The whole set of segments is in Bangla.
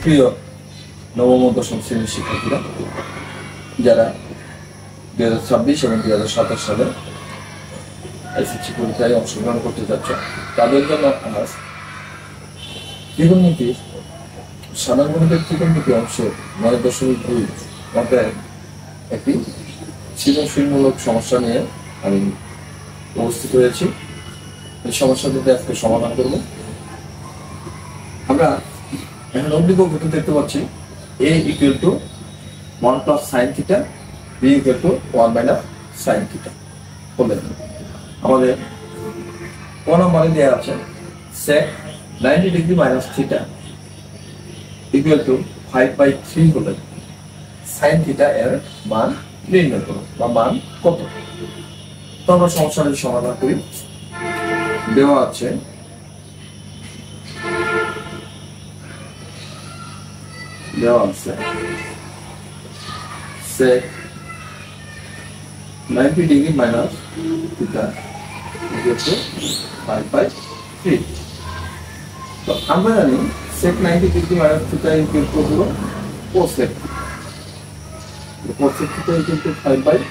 প্রিয় নবম ও দশম শ্রেণীর শিক্ষার্থীরা যারা 2026 এবং 2027 সালে এসএসসি পরীক্ষায় অংশগ্রহণ করতে যাচ্ছে তাদের জন্য আজ ত্রিকোণমিতির সাধারণ গণিতের ত্রিকোণমিতি অংশের 9.2 অধ্যায়ের একটি সৃজনশীলমূলক সমস্যা নিয়ে আমি উপস্থিত হয়েছি। এই সমস্যাটিতে আজকে সমাধান করব। আমরা এখন অগ্নিক গতি দেখতে পাচ্ছি a equal to 1 plus sin theta, b equal to 1 minus sin theta। বললেন আমাদের কোন নম্বরে দেওয়া আছে sec 90 degree minus theta equal to 5/3 হলে sin theta এর মান নির্ণয় করো বা মান কত। তো আমরা সমস্যাটি সমাধান করি। দেওয়া আছে sec 90 degree minus theta equal to 5/3। তো আমরা জানি sec 90 degree minus theta equal to হলো cosec theta equal to 5/3।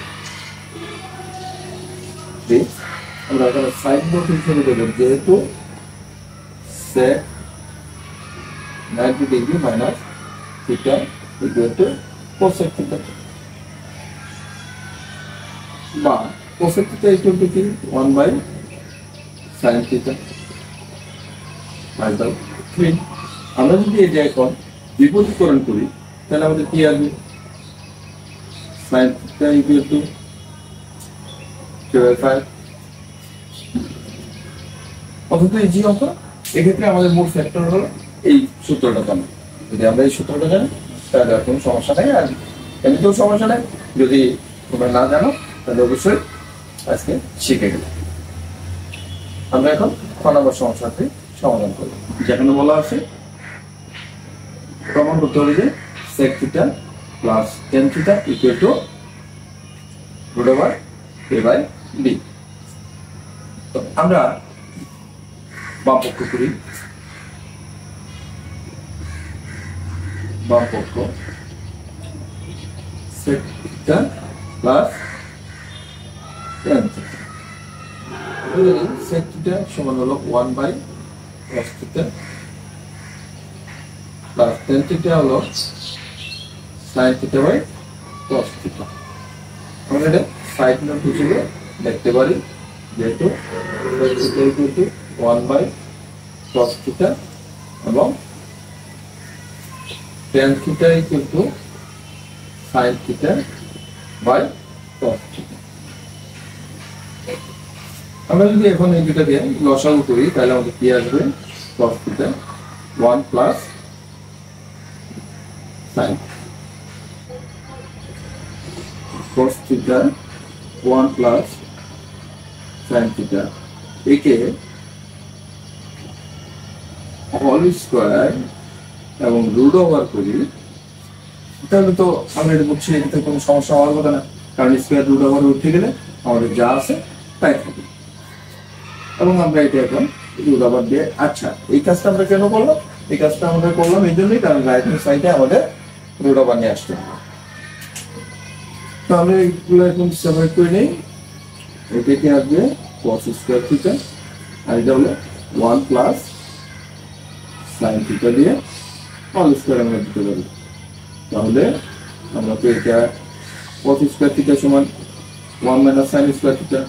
আমরা এখানে সাইন নোট হিসেবে দেব যেহেতু sec 90 degree minus theta equal to cosec theta বা cosec theta equal to 1/sin theta 5/3। আমরা যদি এটা এখন বিপরীতকরণ করি তাহলে আমাদের কি আসবে sin theta equal to 5। অথচ এই জি অঙ্ক এক্ষেত্রে আমাদের মূল ফ্যাক্টর হলো এই সূত্রটা জানা। যদি আমরা এই সূত্রটা জানি তাহলে আর কোনো সমস্যা নেই, আর এমনিতেও সমস্যা নেই। যদি তোমরা না জানো তাহলে অবশ্যই আজকে শিখে গেলে। আমরা এখন খ নম্বর সমস্যাটি সমাধান করব। যেখানে বলা আছে প্রমাণ করতে হবে যে sec theta plus tan theta equal to root over a/b। তো আমরা বাম পক্ষ করি। বাম পক্ষ sec theta plus tan theta। sec theta সমান হলো 1/cos theta plus tan theta হলো sin theta/cos theta। আমরা এটা সাইড নোট হিসেবে লিখতে পারি যেহেতু sec theta equal to 1/cos theta এবং tan theta equal to sin theta/cos theta। আমরা যদি এখন এই দুটাকে লসাগু করি তাহলে আমাদের কি আসবে cos theta 1 plus sin cos theta 1 plus sin theta একে হোল স্কয়ার এবং রুট ওভার করি তাহলে তো আমরা এটা বুঝছি এতে কোনো সমস্যা হওয়ার কথা না, কারণ স্কয়ার রুট ওভার উঠে গেলে আমাদের যা আছে তাই থাকবে। এবং আমরা এটা এখন রুট ওভার দিয়ে আচ্ছা এই কাজটা আমরা কেন করলাম, এই কাজটা আমরা করলাম এই জন্যই কারণ রাইট হ্যান্ড সাইডে আমাদের রুট ওভার নিয়ে আসতে হবে। তো আমরা এইগুলো এখন সেপারেট করে নিই। এটা কি আসবে cos স্কয়ার থিটা আর এটা হলো 1 প্লাস sin থিটা দিয়ে হোল স্কয়ার আমরা দিতে পারি। তাহলে আমরা তো এটা cos স্কয়ার থিটা সমান 1 minus sin square theta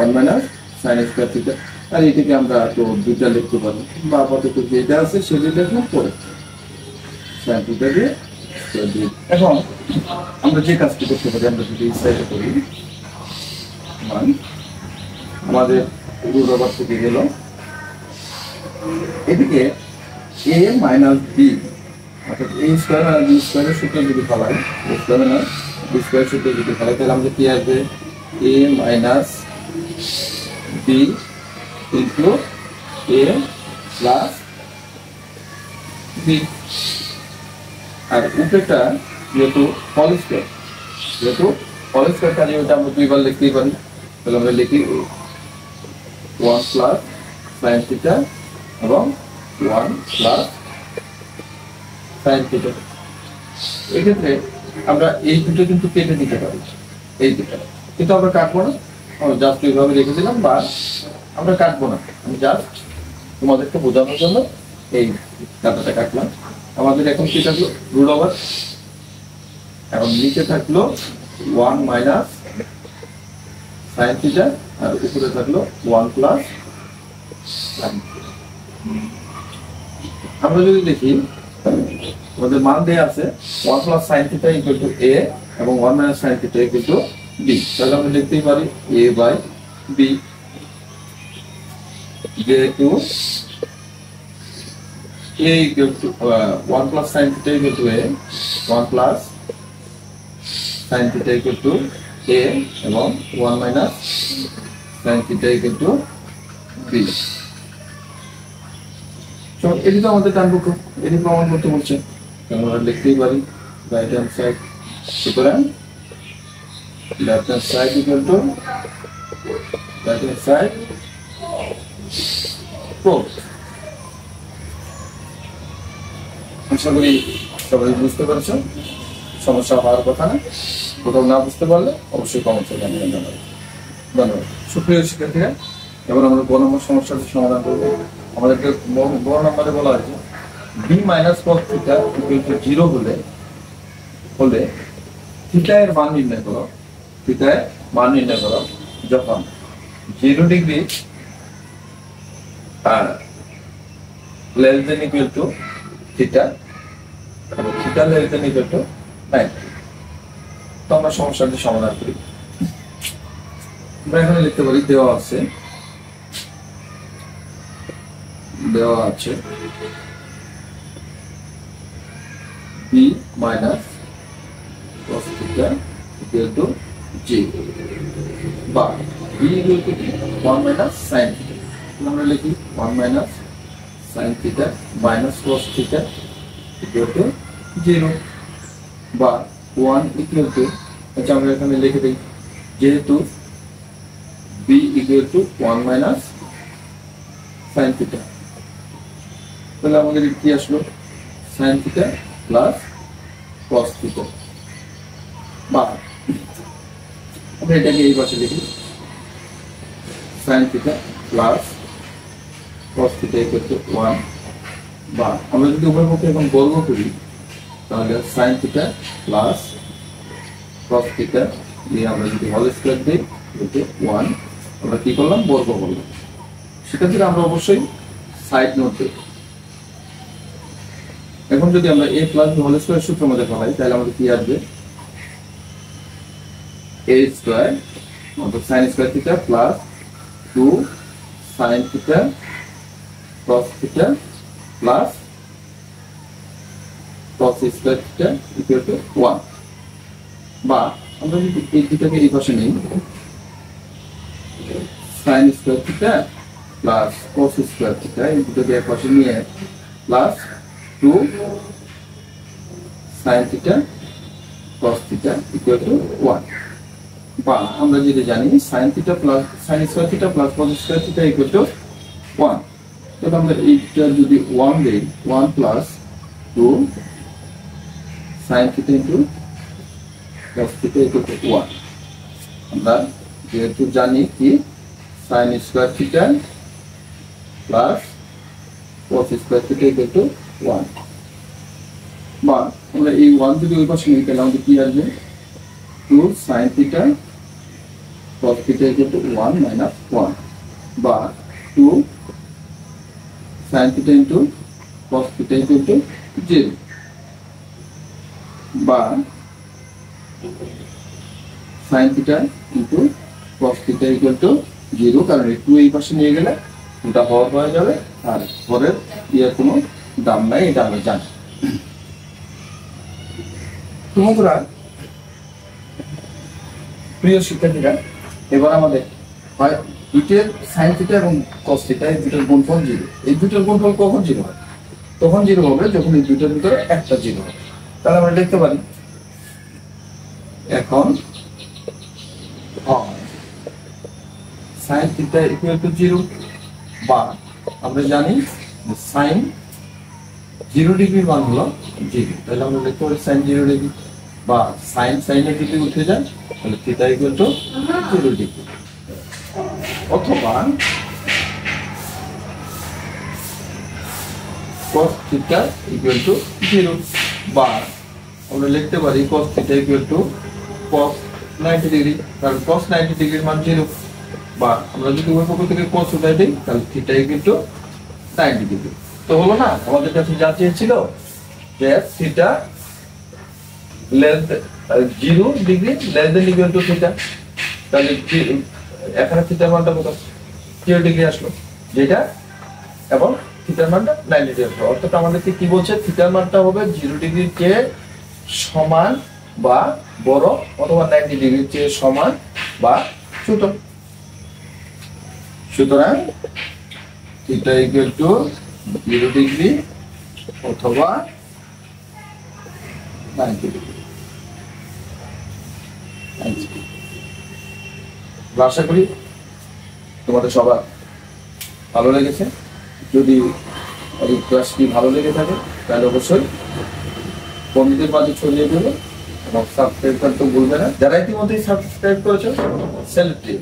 1 minus sin square theta, আর এটাকে আমরা তো দুইটা লিখতে পারি বা আপাতত যেটা আছে সেটা লিখলাম পরে sin থিটা দিয়ে স্কয়ার দিয়ে। এখন আমরা যে কাজটি করতে পারি আমরা যদি এই সাইডে করি মান আমাদের রুট ওভার থেকে গেল এদিকে a মাইনাস b অর্থাৎ a স্কয়ার আর b স্কয়ারের সূত্র যদি ফেলাই a স্কয়ার আর b স্কয়ার সূত্র যদি ফেলাই তাহলে আমাদের কি আসবে a minus b into a plus b। আর উপরেটা যেহেতু হোল স্কয়ার কাজে ওটা আমরা দুইবার লিখতেই পারি। তাহলে আমরা লিখি 1 প্লাস sin থিটা এবং 1 প্লাস সাইন থিটা। এক্ষেত্রে আমরা এই দুটো কিন্তু কেটে দিতে পারি, এই দুটো কিন্তু আমরা কাটবো না, আমরা জাস্ট এইভাবে রেখে দিলাম, বা আমরা কাটবো না, আমি জাস্ট তোমাদেরকে বোঝানোর জন্য এই ডাটাটা কাটলাম। আমাদের এখন কি থাকলো, রুট ওভার, এখন নিচে থাকলো 1 মাইনাস সাইন থিটা, আর উপরে থাকলো 1 প্লাস সাইন। আমরা যদি দেখি আমাদের মান দেয়া আছে 1 plus sine theta equal two a এবং 1 minus sine theta equal two b, তাহলে আমরা লিখতেই পারি a বাই b, যেহেতু a equal to 1 plus sin theta equal to a, 1 plus sin theta equal to a এবং 1 minus sin theta equal to b। তো এটি তো আমাদের ডান পক্ষ, এটি প্রমাণ করতে বলছে, আমরা লিখতেই পারি রাইট হ্যান্ড সাইড, সুতরাং left hand side equal to right hand side prove. আশা করি সবাই বুঝতে পারছো, সমস্যা হওয়ার কথা না। কোথাও না বুঝতে পারলে অবশ্যই কমেন্ট করে জানাবেন। ধন্যবাদ। সুপ্রিয় শিক্ষার্থীরা, এবার আমরা গ নম্বর সমস্যাটি সমাধান করবো। আমাদেরকে গ নম্বরে বলা হয়েছে b minus cos theta equal to 0 হলে থিটা এর মান নির্ণয় করো, থিটা এর মান নির্ণয় করো যখন 0 degree less than equal to theta এবং theta less than equal to 90। তো আমরা সমস্যাটি সমাধান করি। আমরা এখানে লিখতে পারি দেওয়া আছে b minus cos theta equal to 0 বা b equal to 1 minus sin theta. আমরা লিখি 1 minus sin theta minus cos theta equal to 0 বা 1 ইকুয়াল টু, আচ্ছা আমরা এখানে লিখে দিই যেহেতু b equal to 1 minus sin theta, তাহলে আমাদের কি আসলো sin theta plus cos theta, বা আমরা এটাকে এই পাশে লিখি sin theta plus cos theta equal to 1, বা আমরা যদি উভয় পক্ষে এখন বর্গ করি তাহলে sin theta plus cos theta দিয়ে আমরা যদি হোল স্কয়ার দিই এতে 1, আমরা কি করলাম বর্গ করলাম। সেটা থেকে আমরা অবশ্যই সাইড নোট দেব। এখন যদি আমরা a plus b whole square সূত্রের মধ্যে ফেলাই তাহলে আমাদের কি আসবে a স্কয়ার অর্থাৎ sin square theta plus 2 sin theta cos theta plus cos square theta equal to 1, বা আমরা যদি এই দুটাকে এই পাশে নিই sin square theta plus cos square theta এই দুটোকে এক পাশে নিয়ে plus 2 sin theta cos theta equal to 1, বা আমরা যদি জানি sin theta plus sin square theta plus cos square theta equal to 1, তাহলে আমরা এইটা যদি 1 দেই 1 plus 2 sin theta into cos theta equal to 1। আমরা যেহেতু জানি কি sin square theta plus cos square theta equal to 1, বা আমরা এই 1 যদি ওই পাশে নিই তাহলে আমাদের কি আসবে 2 sin theta cos theta equal to 1 minus 1, বা 2 sin theta into cos theta equal to 0, বা sin theta into cos theta equal to 0, কারণ এই 2 এই পাশে নিয়ে গেলে এটা হওয়া হয়ে যাবে আর পরের ইয়ার কোনো দাম নাই, এটা আমরা জানি। তোমরা প্রিয় শিক্ষার্থীরা, এবার আমাদের হয় দুইটার sin থিটা এবং cos থিটা এই দুটোর গুণফল 0, এই দুটোর গুণফল কখন 0 হয়? তখন 0 হবে যখন এই দুটোর ভিতরে একটা 0 হবে। তাহলে আমরা লিখতে পারি এখন sin থিটা ইকুয়াল টু 0, বা আমরা জানি sin 0 ডিগ্রির মান হলো 0, তাহলে আমরা লিখতে পারি sin 0 ডিগ্রি, বা সাইনে যদি উঠে যায় তাহলে থিটা ইকুয়াল টু 0 ডিগ্রি, অথবা cos থিটা ইকুয়াল টু 0, বা আমরা লিখতে পারি cos theta equal two cos 90 degree, কারণ cos 90 ডিগ্রির মান 0, বা আমরা যদি উভয় পক্ষ থেকে cos উঠাই দিই তাহলে থিটা ইকুয়াল টু 90 ডিগ্রি। তো হলো না, আমাদের কাছে যা চেয়েছিল যে theta less 0 degree less than equal to theta, তাহলে এখানে থিটার মানটা কত? 0 ডিগ্রি আসলো, যেটা এবং থিটার মানটা 90 ডিগ্রি আসলো। অর্থাৎ আমাদেরকে কি বলছে, থিটার মানটা হবে 0 ডিগ্রির চেয়ে সমান বা বড়, অথবা 90 ডিগ্রির চেয়ে সমান বা ছোট। সুতরাং থিটা ইকুয়াল টু 0 ডিগ্রি অথবা 90 ডিগ্রি। আশা করি তোমাদের সবার ভালো লেগেছে। যদি এই ক্লাসটি ভালো লেগে থাকে তাহলে অবশ্যই বন্ধুদের মাঝে ছড়িয়ে দেবে এবং সাবস্ক্রাইব করতে ভুলবে না। যারা ইতিমধ্যেই সাবস্ক্রাইব করেছো, সেলিব্রেট।